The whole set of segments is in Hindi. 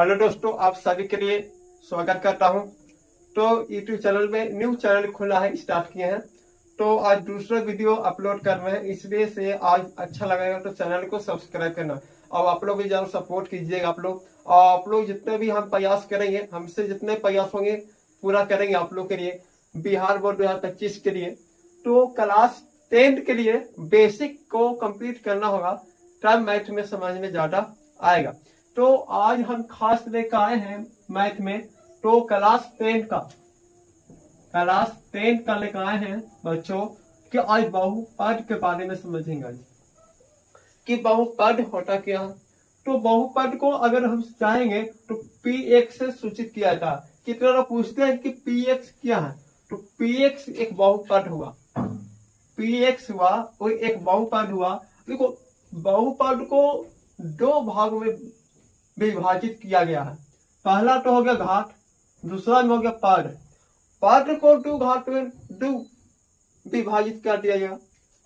हेलो दोस्तों, आप सभी के लिए स्वागत करता हूं। तो यूट्यूब चैनल में न्यू चैनल खुला है, स्टार्ट किए हैं। तो आज दूसरा वीडियो अपलोड कर रहे हैं, इसलिए से आज अच्छा लगेगा तो चैनल को सब्सक्राइब करना। और आप लोग भी जरूर सपोर्ट कीजिएगा। आप लोग जितने भी हम प्रयास करेंगे, हमसे जितने प्रयास होंगे पूरा करेंगे आप लोग के लिए, बिहार बोर्ड 2025 के लिए। तो क्लास 10 के लिए बेसिक को कंप्लीट करना होगा, तब मैथ में समझ में ज्यादा आएगा। तो आज हम खास लेकर आए हैं मैथ में, तो क्लास 10 का लेकर आए हैं बच्चों कि आज बहुपद के बारे में समझेंगे कि बहुपद होता क्या है। तो बहुपद को अगर हम चाहेंगे तो px से सूचित किया जाता है। कितने लोग पूछते हैं कि px क्या है, तो px एक बहुपद हुआ, px हुआ और एक बहुपद हुआ। देखो, बहुपद को दो भाग में विभाजित किया गया है। पहला तो हो गया घात, दूसरा में हो गया पद। पद को दो घात में दो विभाजित कर दिया गया।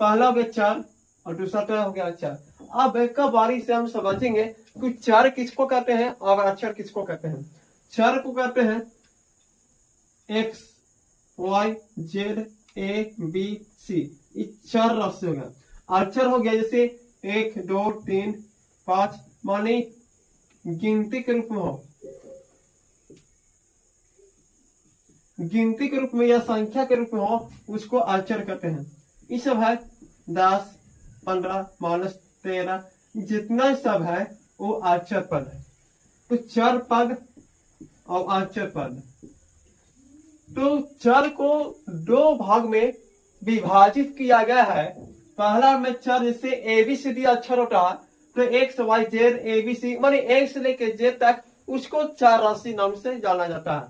पहला हो गया चर और दूसरा तो हो गया अक्षर। अब एक बारी से हम समझेंगे कि चर किसको कहते हैं और अक्षर किसको कहते हैं। चर को कहते हैं x, y, z, a, b, c, ये चर राशि हो गया। अक्षर हो गया जैसे 1, 2, 3, 5, माने गिनती के रूप में हो, गिनती के रूप में या संख्या के रूप में हो, उसको अक्षर कहते हैं। ये सब है 10, 15, -13, जितना सब है वो अक्षर पद है। तो चर पद और अक्षर पद। तो चर को दो भाग में विभाजित किया गया है। पहला में चर जैसे ABCD अक्षर होता है, तो x, y, z, ABC माने एक से लेकर z तक, उसको चर राशि नाम से जाना जाता है।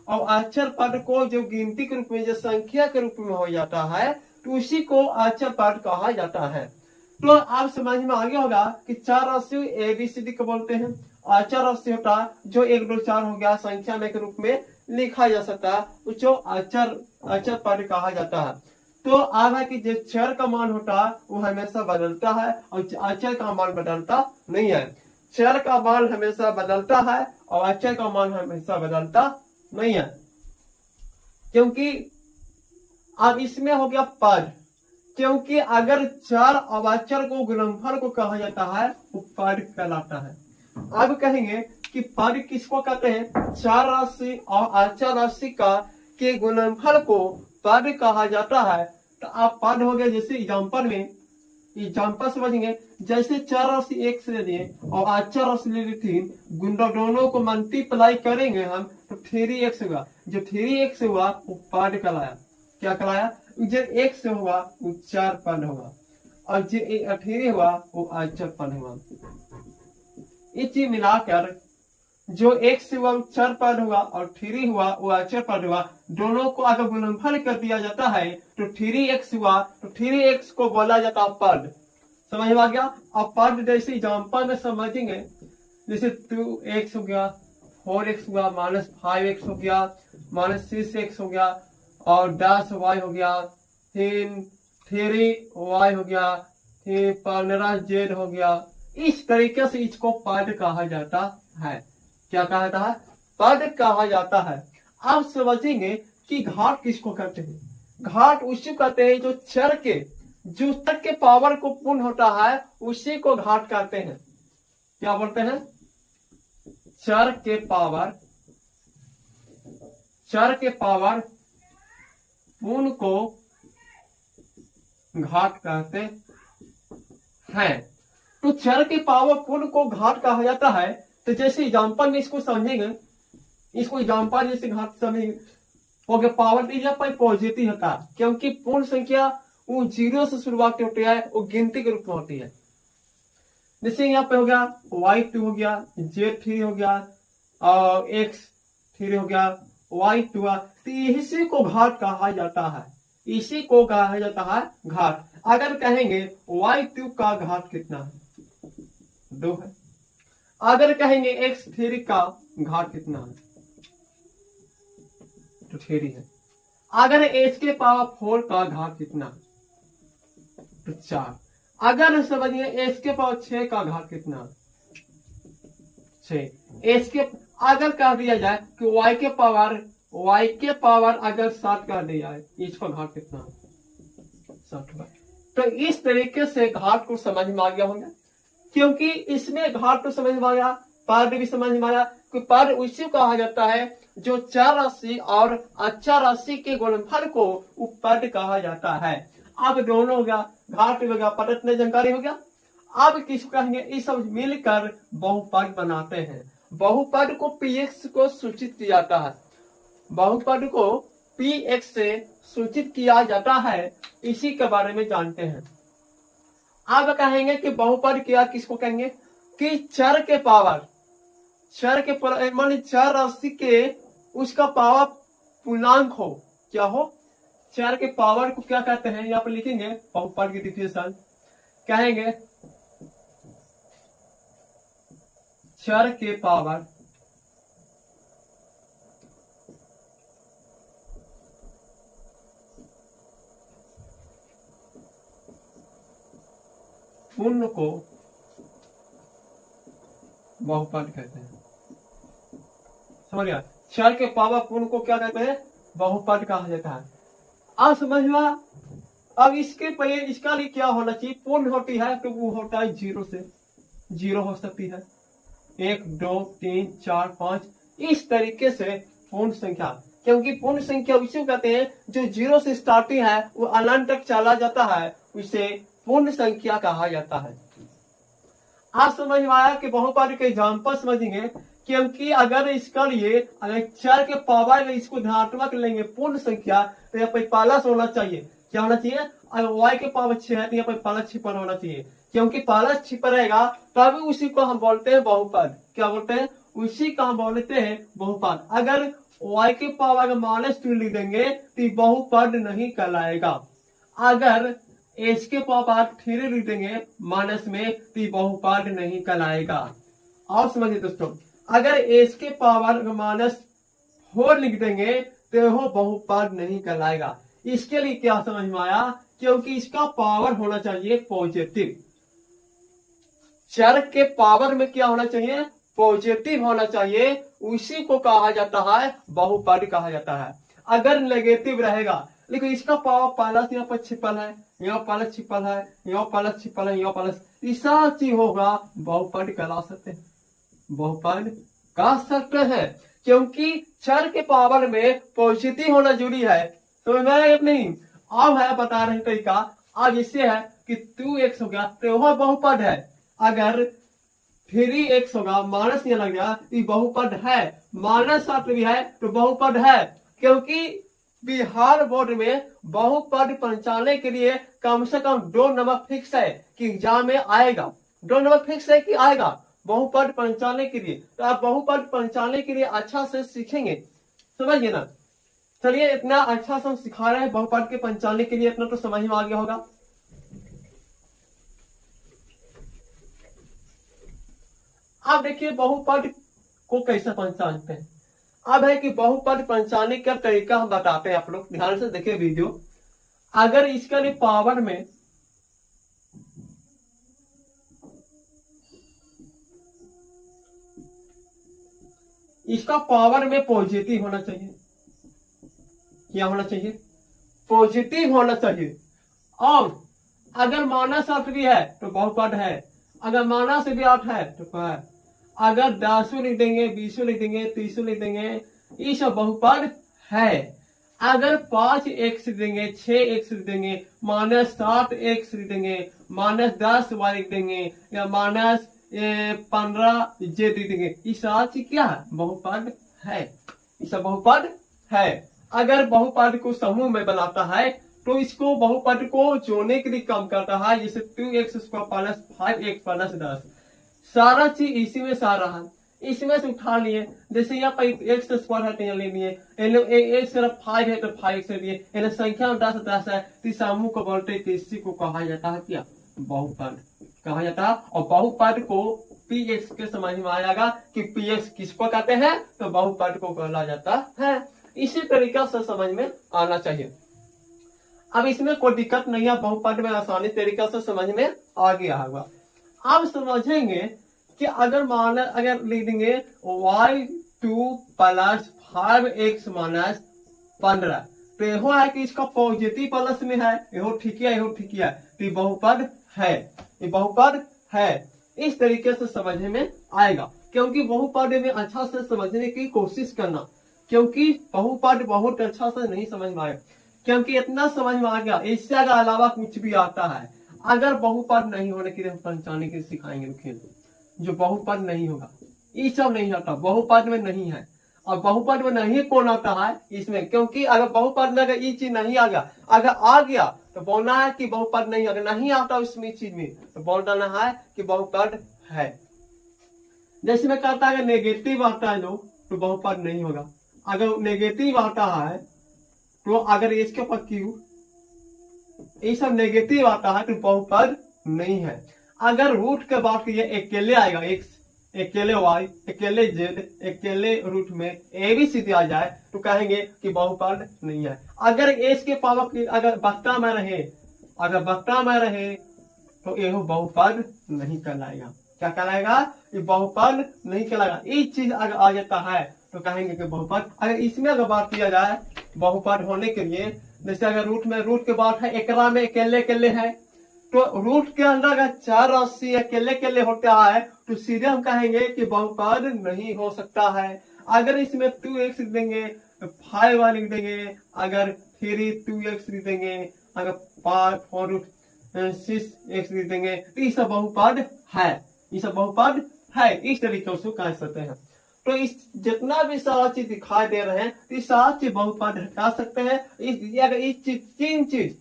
और अक्षर पद को जो गिनती के रूप में, जो संख्या के रूप में हो जाता है, तो उसी को अक्षर पद कहा जाता है। तो आप समझ में आ गया होगा कि चार राशि ABCD को बोलते हैं। अक्षर राशि होता है जो 1, 2, 4 हो गया, संख्या में के रूप में लिखा जा सकता है, उसको अक्षर पद कहा जाता है। तो अब है कि जो चर का मान होता है वो हमेशा बदलता है और अक्षर का मान बदलता नहीं है। चर का मान हमेशा बदलता है और अक्षर का मान हमेशा बदलता नहीं है, क्योंकि अब इसमें हो गया पद। क्योंकि अगर चर और अक्षर को गुणनफल को कहा जाता है वो पद कहलाता है। अब कहेंगे कि पद किसको कहते हैं, चर राशि और अक्षर राशि का के गुणनफल को पद कहा जाता है। तो आप पद हो गए, जैसे एग्जाम्पल समझेंगे, जैसे चर राशि 1 से ले लिए और अक्षर राशि ले ली 3, दोनों को मल्टीप्लाई करेंगे हम तो 3x होगा। जो 3x हुआ वो पद कहलाया। क्या कहलाया? जो x होगा वो चर पद होगा और जो 3 हुआ वो अक्षर पद हुआ। ये चीज मिलाकर जो x हुआ वो चर पद हुआ और 3 हुआ वो अक्षर पद हुआ। दोनों को अगर गुणनफल कर दिया जाता है तो 3x हुआ, तो 3x को बोला जाता है पद। समझ में आ गया? अब पद जैसे एग्जाम्पल में समझेंगे, जैसे 2x हो गया, 4x हुआ, -5x हो गया, -6x हो गया और 10y हो गया, 3y हो गया, 15z हो गया। इस तरीके से इसको पद कहा जाता है। क्या कहा जाता है? पद कहा जाता है। अब समझेंगे कि घात किसको कहते हैं। घात उसी कहते हैं जो चर के पावर को पूर्ण होता है, उसी को घात कहते हैं। क्या बोलते हैं? चर के पावर पूर्ण को घात कहते हैं। तो चर के पावर पूर्ण को घात कहा जाता है। तो जैसे एग्जाम्पल में इसको समझेंगे, इसको एग्जाम्पल जैसे घात समझेंगे, हो गया पावर दीजिए पर पॉजिटिव होता है, क्योंकि पूर्ण संख्या वो 0 से शुरुआत होती है, वो गिनती के रूप में होती है। जैसे यहाँ पे हो गया y2 हो गया, z3 हो गया और x3 हो गया, y2 हुआ, तो इसी को घात कहा जाता है। इसी को कहा जाता है घात। अगर कहेंगे y2 का घात कितना है? 2 है। अगर कहेंगे x3 का घात कितना है? तो 3 है। अगर h के पावर 4 का घात कितना है? तो 4। अगर समझिए h के पावर 6 का घात कितना है? 6। इसके अगर कह दिया जाए कि y के पावर अगर 7 कर दिया जाए, इसका घात कितना 7। तो इस तरीके से घात को समझ में आ गया होगा, क्योंकि इसमें घात तो समझ में आ गया, पद भी समझ में आया कि पद उसी कहा जाता है जो चर राशि और अचर राशि के गुणनफल को पद कहा जाता है। अब दोनों हो गया, घात हो गया, पद, इतने जानकारी हो गया। अब किसको कहेंगे, ये सब मिलकर बहुपद बनाते हैं। बहुपद को px को सूचित किया जाता है, बहुपद को px से सूचित किया जाता है, इसी के बारे में जानते हैं। अब कहेंगे कि बहुपद क्या किसको कहेंगे कि चर के पावर, मान चर राशि के उसका पावर पूर्णांक हो, क्या हो, चर के पावर को क्या कहते हैं, यहाँ पर लिखेंगे बहुपद की डिफिनेशन, कहेंगे चर के पावर पूर्ण को बहुपद कहते हैं। समझ गया, चर के पावर पूर्ण को क्या कहते हैं, बहुपद कहा जाता है। अब समझ में, अब इसके पहले इसका लिए क्या होना चाहिए, पूर्ण होती है तो वो होता है 0 से, 0 हो सकती है, 1 2 3 4 5, इस तरीके से पूर्ण संख्या, क्योंकि पूर्ण संख्या उसे कहते हैं जो 0 से स्टार्टिंग है वो अनंत तक चला जाता है, उसे पूर्ण संख्या कहा जाता है। आज समझ में आया कि बहुपद के एग्जाम्पल समझेंगे, क्योंकि अगर इसका लिए अगर चर के पावर में इसको धनात्मक लेंगे पूर्ण संख्या, तो यहाँ पर प्लस होना चाहिए, क्या होना चाहिए, अगर y के पावर 6 है तो यहाँ पर प्लस छिपा होना चाहिए, क्योंकि प्लस छिपा रहेगा तभी उसी को हम बोलते हैं बहुपद। क्या बोलते हैं, उसी का हम बोलते हैं बहुपद। अगर y के पावर -2 लिख देंगे तो बहुपद नहीं कहलाएगा, अगर h के पावर 3 लिख देंगे माइनस में तो बहुपद नहीं कहलाएगा। और समझिए दोस्तों, अगर h के पावर -4 लिख देंगे तो वो बहुपद नहीं कहलाएगा। इसके लिए क्या समझ में आया, क्योंकि इसका पावर होना चाहिए पॉजिटिव, चर के पावर में क्या होना चाहिए, पॉजिटिव होना चाहिए, उसी को कहा जाता है बहुपद कहा जाता है। अगर नेगेटिव रहेगा, लेकिन इसका पावर प्लस यहाँ पर छिपल है, यहाँ प्लस छिपल है, यहाँ प्लस छिपल है, यहाँ प्लस, ऐसा चीज होगा बहुपद कहला सकते हैं, बहुपद कह सकते हैं, क्योंकि चर के पावर में पॉजिटिव होना जरूरी है। तो मैं नहीं अब है बता रहे तरीका, अब इससे है कि 2x हो गया तो वह बहुपद है, अगर 3x होगा माइनस यहाँ लग गया तो बहुपद है, -7 भी है तो बहुपद है, क्योंकि बिहार बोर्ड में बहुपद पहचानने के लिए कम से कम 2 नंबर फिक्स है कि एग्जाम में आएगा, 2 नंबर फिक्स है कि आएगा बहुपद पहचानने के लिए। तो आप बहुपद पहचानने के लिए अच्छा से सीखेंगे, समझिए ना। चलिए, इतना अच्छा से हम सिखा रहे हैं बहुपद के पहचानने के लिए, इतना तो समझ में आ गया होगा। अब देखिए बहुपद को कैसे पहचानते हैं। अब है कि बहुपद पहचानने का तरीका हम बताते हैं, आप लोग ध्यान से देखिए वीडियो। अगर इसका लिए पावर में इसका पावर में पॉजिटिव होना चाहिए, क्या होना चाहिए, पॉजिटिव होना चाहिए। और अगर -8 भी है तो बहुपद है, अगर -8 है तो है, अगर 10 लिख देंगे, 20 लिख देंगे, 30 लिख देंगे, ये सब बहुपद है। अगर 5x लिख देंगे, 6x लिख देंगे, -7x लिख देंगे, -10y लिख देंगे, या -15z लिख देंगे, ये सब क्या है, बहुपद है, ये सब बहुपद है। अगर बहुपद को समूह में बनाता है तो इसको बहुपद को जोड़ने के लिए काम करता है, जैसे 2x² + 5x + 10, सारा चीज इसी में सारा है, इसमें से उठा लिए। जैसे यहाँ पर x² है तो यहाँ ले लिए, एक सिर्फ 5 है तो 5x ले लिए, संख्या में 10 है तो समूह को बोलते हैं, इसी को कहा जाता है क्या, बहुपद कहा जाता है। और बहुपद को px के समझ में आएगा कि px किसको कहते हैं, तो बहुपद को कहला जाता है। इसी तरीका से समझ में आना चाहिए। अब इसमें कोई दिक्कत नहीं है, बहुपद में आसानी तरीका से समझ में आ गया होगा। अब समझेंगे कि अगर माना अगर लिख देंगे y2 प्लस 5x माइनस 15, तो यहो है कि इसका पॉजिटिव प्लस में है, यहो ठीक है, यहो ठीक है, तो ये बहुपद है, ये बहुपद है। इस तरीके से समझने में आएगा, क्योंकि बहुपद में अच्छा से समझने की कोशिश करना, क्योंकि बहुपद बहुत अच्छा से नहीं समझ में आएगा, क्योंकि इतना समझ में आ गया, इससे अलावा कुछ भी आता है। अगर बहुपद नहीं होने के लिए हम पहचाने के सिखाएंगे खेल, जो बहुपद नहीं होगा, ये सब नहीं आता, बहुपद में नहीं है। और बहुपद में नहीं कौन आता है इसमें, क्योंकि अगर बहुपद में अगर ये चीज नहीं आ गया, अगर आ गया तो बोलना है कि बहुपद नहीं, अगर नहीं आता उसमें चीज में तो बोल देना है कि बहुपद है। जैसे मैं कहता है अगर नेगेटिव आता है लोग तो बहुपद नहीं होगा, अगर नेगेटिव आता है तो अगर इसके ऊपर क्यू ये सब नेगेटिव आता है तो बहुपद नहीं है। अगर रूट के बाद ये अकेले आएगा, एक्स अकेले y अकेले z अकेले रूट में ABCD आ जाए तो कहेंगे कि बहुपद नहीं है। अगर एस के पावर की अगर बट्टा में रहे, अगर बट्टा में रहे तो यह बहुपद नहीं कहलाएगा। क्या कहलाएगा? ये बहुपद नहीं कहलाएगा। एक चीज अगर आ जाता है तो कहेंगे कि बहुपद। अगर इसमें अगर बात किया जाए बहुपद होने के लिए, जैसे अगर रूट में रूट के बाद है एकरा में अकेले अकेले है, तो रूट के अंदर अगर 4 राशि अकेले अकेले होता है तो सीधे हम कहेंगे कि बहुपद नहीं हो सकता है। अगर इसमें 2x लिख देंगे, 5y लिख देंगे, अगर 3 2x लिख देंगे, अगर 4 6x लिख देंगे तो ये सब बहुपद है, ये सब बहुपद है। इस तरीके से कह सकते हैं। तो इस जितना भी सारा चीज दिखाई दे रहे हैं तो सारा चीज बहुपद हटा सकते हैं। अगर इस चीज 3 चीज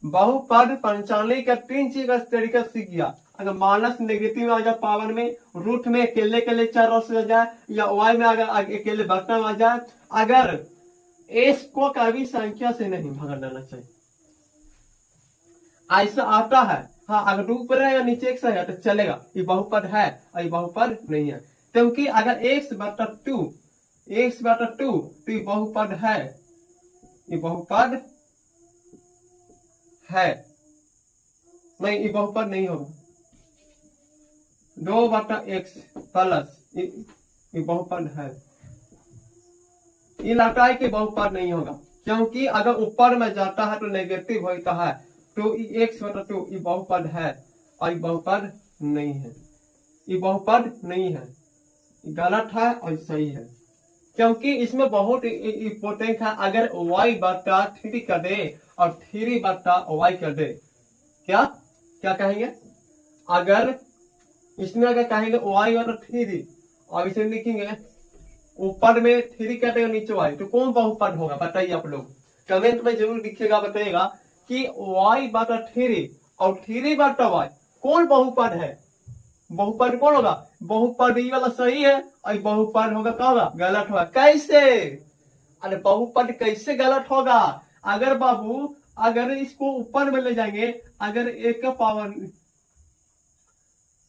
बहुपद पहचानने का 3 चीज का तरीका सीख गया। अगर माइनस नेगेटिव आ जाए पावर में, रूट में अकेले अकेले 4 राशि आ जाए, या y में अगर अकेले बटन आ जाए, अगर एस को कभी संख्या से नहीं भगा देना चाहिए, ऐसा आता है। हाँ, अगर ऊपर है या नीचे एक्स है तो चलेगा, ये बहुपद है और ये बहुपद नहीं है। क्योंकि अगर x/2 तो ये बहुपद है, ये बहुपद है नहीं, ये बहुपद नहीं होगा। 2/x प्लस ये बहुपद है, ये लगता है कि बहुपद नहीं होगा, क्योंकि अगर ऊपर में जाता है तो नेगेटिव होता है, तो x/2 ये बहुपद है और ये बहुपद नहीं है, ये बहुपद नहीं है, गलत है और सही है। क्योंकि इसमें बहुत इम्पोर्टेंट है। अगर y/3 कर दे और 3/y कर दे, क्या क्या कहेंगे? अगर इसमें अगर कहेंगे y/3 और इसे लिखेंगे ऊपर में 3 कर देगा नीचे y, तो कौन बहुपद होगा बताइए आप लोग, कमेंट में जरूर लिखिएगा, बताइएगा कि y/3 और 3/y कौन बहुपद है। बहुपद कौन होगा? बहुपद ये वाला सही है और बहुपद होगा क्या होगा? गलत होगा। कैसे? अरे बहुपद कैसे गलत होगा? अगर बाबू अगर इसको ऊपर में ले जाएंगे, अगर एक का पावर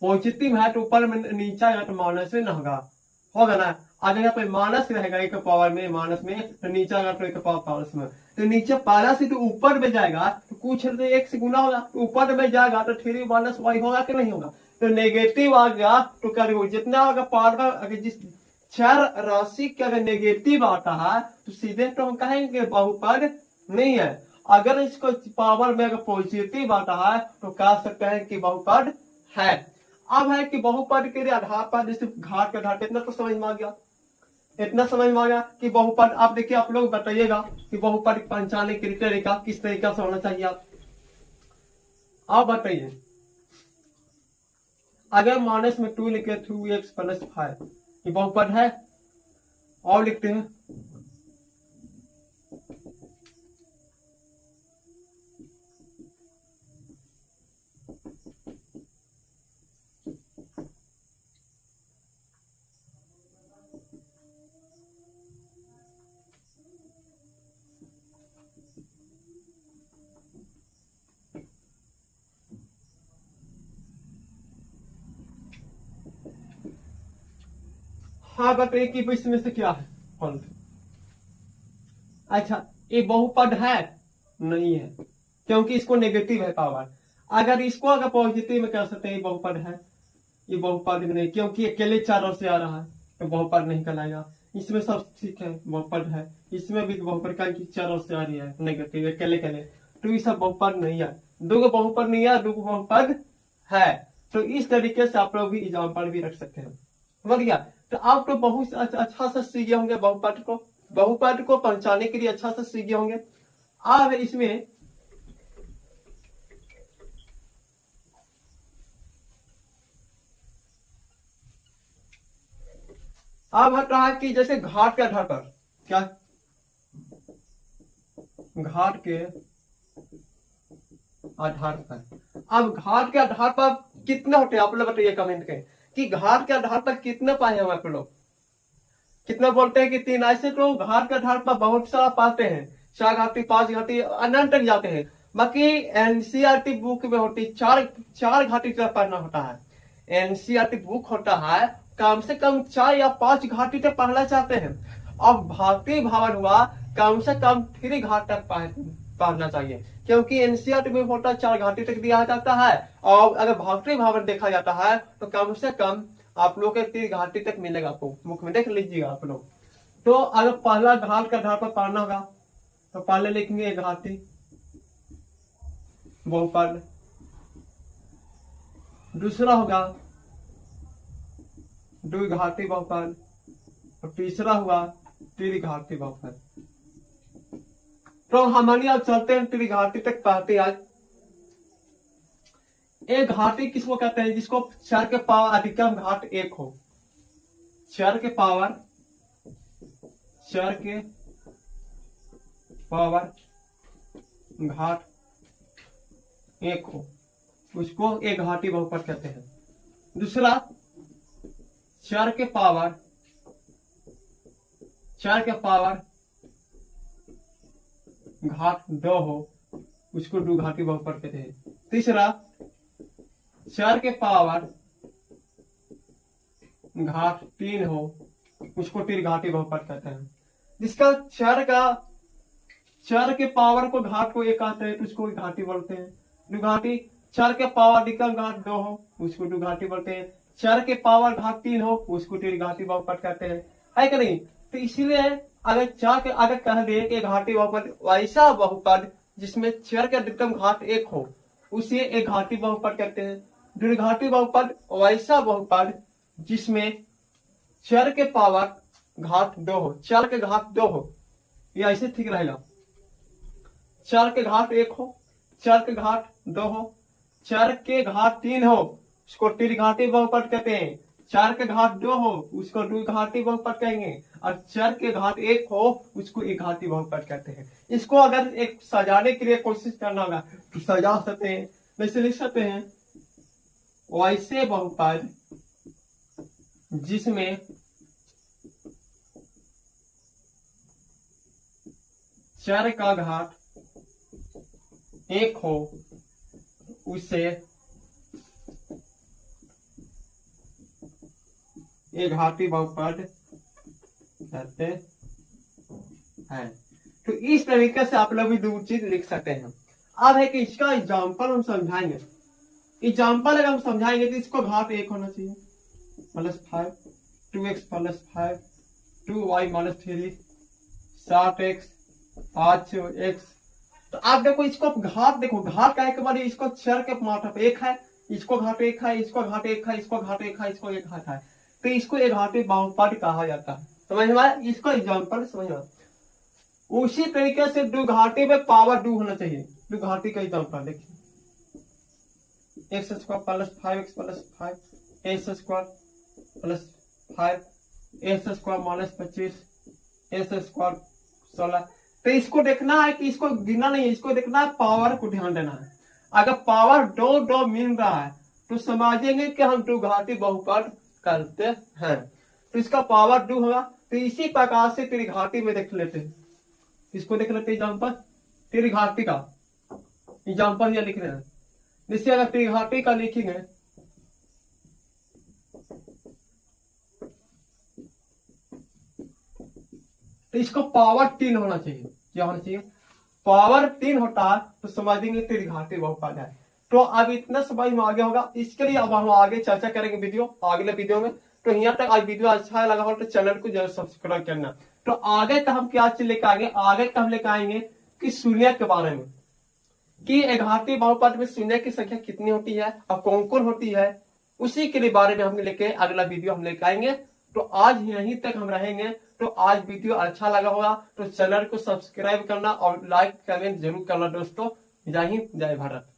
पॉजिटिव है तो ऊपर में नीचा है तो माइनस में ना होगा, होगा ना। अगर यहाँ पे माइनस रहेगा एक पावर में, माइनस में तो नीचा आएगा तो एक पावर प्लस में, तो नीचे पहला से तो ऊपर में जाएगा तो कुछ एक से गुना होगा, तो ऊपर में जाएगा तो 3 - y होगा कि नहीं होगा। तो नेगेटिव आ गया तो करेंगे जितना अगर पावर अगर जिस 4 राशि का अगर नेगेटिव आता है तो सीधे तो हम कहेंगे बहुपद नहीं है। अगर इसको पावर में अगर पॉजिटिव आता है तो कह सकते हैं कि बहुपद है। अब है कि बहुपद के आधार पर जैसे घाट का घाट, इतना तो समझ में आ गया, इतना समझ में आ गया कि बहुपद। आप देखिए, आप लोग बताइएगा कि बहुपद पहचानने के तरीका किस तरीका से होना चाहिए। आप बताइए। अगर माइनस में 2 लिखे 2x + 5 ये बहुपद है। और लिखते हैं हाँ, बताइए कि इसमें से क्या है फल। अच्छा, ये बहुपद है नहीं है, क्योंकि इसको नेगेटिव है पावर। अगर इसको अगर पॉजिटिव में कर सकते हैं बहुपद है, ये बहुपद नहीं, क्योंकि अकेले 4 ओर से आ रहा है तो बहुपद नहीं कहलाएगा। इसमें सब ठीक है, बहुपद है, इसमें भी बहुपद का 4 ओर से आ रही है नेगेटिव अकेले अकेले, तो ये सब बहुपद नहीं है। दो बहुपद नहीं है, दो बहुपद है। तो इस तरीके से आप लोग भी एग्जाम्पल भी रख सकते हैं। समझ गया? तो आप तो बहुत अच्छा से सीखे होंगे बहुपद को पहचानने के लिए अच्छा से सीखे होंगे। अब इसमें अब हट रहा है कि जैसे घाट के आधार पर, क्या घाट के आधार पर, अब घाट के आधार पर कितने होते हैं आप लोग बताइए कमेंट के कि घाट के आधार पर कितने पाए हैं आप लोग, कितना बोलते हैं कि 3। ऐसे तो घाट के आधार पर बहुत सारा पाते हैं, 4 घाटी 5 घाटी अनंत तक जाते हैं। बाकी एनसीईआरटी बुक में होती 4 घाटी तक पढ़ना होता है। एनसीईआरटी बुक होता है कम से कम 4 या 5 घाटी तक पढ़ना चाहते हैं। अब भक्ति भावन हुआ कम से कम 3 घाट तक पढ़ना चाहिए, क्योंकि एनसीईआरटी में होता 4 घाटी तक दिया जाता है। और अगर भक्ति भावन देखा जाता है तो कम से कम आप लोग के 3 घाटी तक मिलेगा आपको, मुख में देख लीजिएगा आप लोग। तो अगर पहला घाट के आधार पर पढ़ना होगा तो पहले लिखेंगे 1 घाटी बहुपद, दूसरा होगा 2 घाटी बहुपद, और तीसरा हुआ 3 घाटी बहुपद। तो हमारी अब चलते हैं 3 घाटी तक पढ़ते आज। एक घाटी किसको कहते हैं? जिसको 4 के पावर अधिकतम घाट 1 हो, 4 के पावर घाट 1 हो, उसको एक घाटी बहुपद कहते हैं। दूसरा 4 के पावर घाट 2 हो, उसको 2 घाटी बहुपद कहते हैं। तीसरा 4 के पावर घाट 3 हो, उसको 3 घाटी बहुपद कहते हैं। जिसका 4 के पावर को घाट को 1 कहते हैं, उसको घाटी बोलते हैं। 2 घाटी 4 के पावर अधिकतम घाट 2 हो, उसको 2 घाटी बोलते हैं। 4 के पावर घाट 3 हो, उसको 3 घाटी बहुपद कहते हैं, है कि नहीं? तो इसलिए अगर 4 के अगर कह दे कि घाटी बहुपद वैसा बहुपद जिसमें 4 के अधिकतम घाट 1 हो, उसे एक घाटी बहुपद कहते हैं। 2 घाटी बहुपद वैसा बहुपद जिसमें 4 के पावर घाट 2 हो, 4 के घाट 2 हो, ये ऐसे ठीक रहेगा। 4 के घाट 1 हो, 4 के घाट 2 हो, 4 के घाट 3 हो, उसको 3 घाटी बहुपद कहते हैं। 4 के घाट 2 हो, उसको 2 घाटी बहुपद कहेंगे। और 4 के घाट 1 हो, उसको 1 घाटी बहुपद कहते हैं। इसको अगर एक सजाने के लिए कोशिश करना होगा तो सजा सकते हैं, वैसे लिख सकते हैं वैसे बहुपद जिसमें 4 का घाट 1 हो, उसे एक घाटी बहुपद कहते हैं। तो इस तरीके से आप लोग भी 2 चीज लिख सकते हैं। अब है कि इसका एग्जाम्पल हम समझाएंगे। एग्जाम्पल अगर हम समझाएंगे तो इसको घाट 1 होना चाहिए, +5 2x + 5 2y - 3 7x 5x। तो आप देखो इसको घाट, देखो घाट का के बाद इसको 4 के मतलब 1 है, इसको घाट 1 है, इसको घाट 1 है, इसको घाट 1 है, इसको 1 घाट है, तो इसको एक घाटी बहुपद कहा जाता है। समझ में आया? इसको एग्जाम्पल समझ में। उसी तरीके से 2 घाटी में पावर 2 होना चाहिए। 2 घाटी का एग्जाम्पल देखिए, x² + 5x + 5 x² + 5 x² - 25 x² 16। तो इसको देखना है कि इसको गिनना नहीं है, इसको देखना है, पावर को ध्यान देना है। अगर पावर 2 मिल रहा है तो समझेंगे कि हम 2 घाटी बहुपद करते हैं। तो इसका पावर 2 होगा। तो इसी प्रकार से 3 घाटी में देख लेते हैं, इसको देख लेते हैं एग्जाम्पल। 3 घाटी का एग्जाम्पल ये लिख रहे हैं। जैसे अगर 3 घाटी का लिखेंगे तो इसको पावर 3 होना चाहिए। क्या होना चाहिए? पावर 3 होता है तो समझेंगे 3 घाटी बहुपद है। तो अब इतना समझ में आ गया होगा। इसके लिए अब हम आगे चर्चा करेंगे वीडियो अगले वीडियो में। तो यहाँ तक आज वीडियो अच्छा लगा हो तो चैनल को जरूर सब्सक्राइब करना। तो आगे का हम क्या चीज लेकर आएंगे, आगे का हम लेकर आएंगे कि शून्य के बारे में, कि 11वीं बहुपद में शून्य की संख्या कितनी होती है और कौन कौन होती है, उसी के लिए बारे में हम लेके अगला वीडियो हम लेकर आएंगे। तो आज यहीं तक हम रहेंगे। तो आज वीडियो अच्छा लगा होगा तो चैनल को सब्सक्राइब करना और लाइक कमेंट जरूर करना दोस्तों। जय हिंद, जय भारत।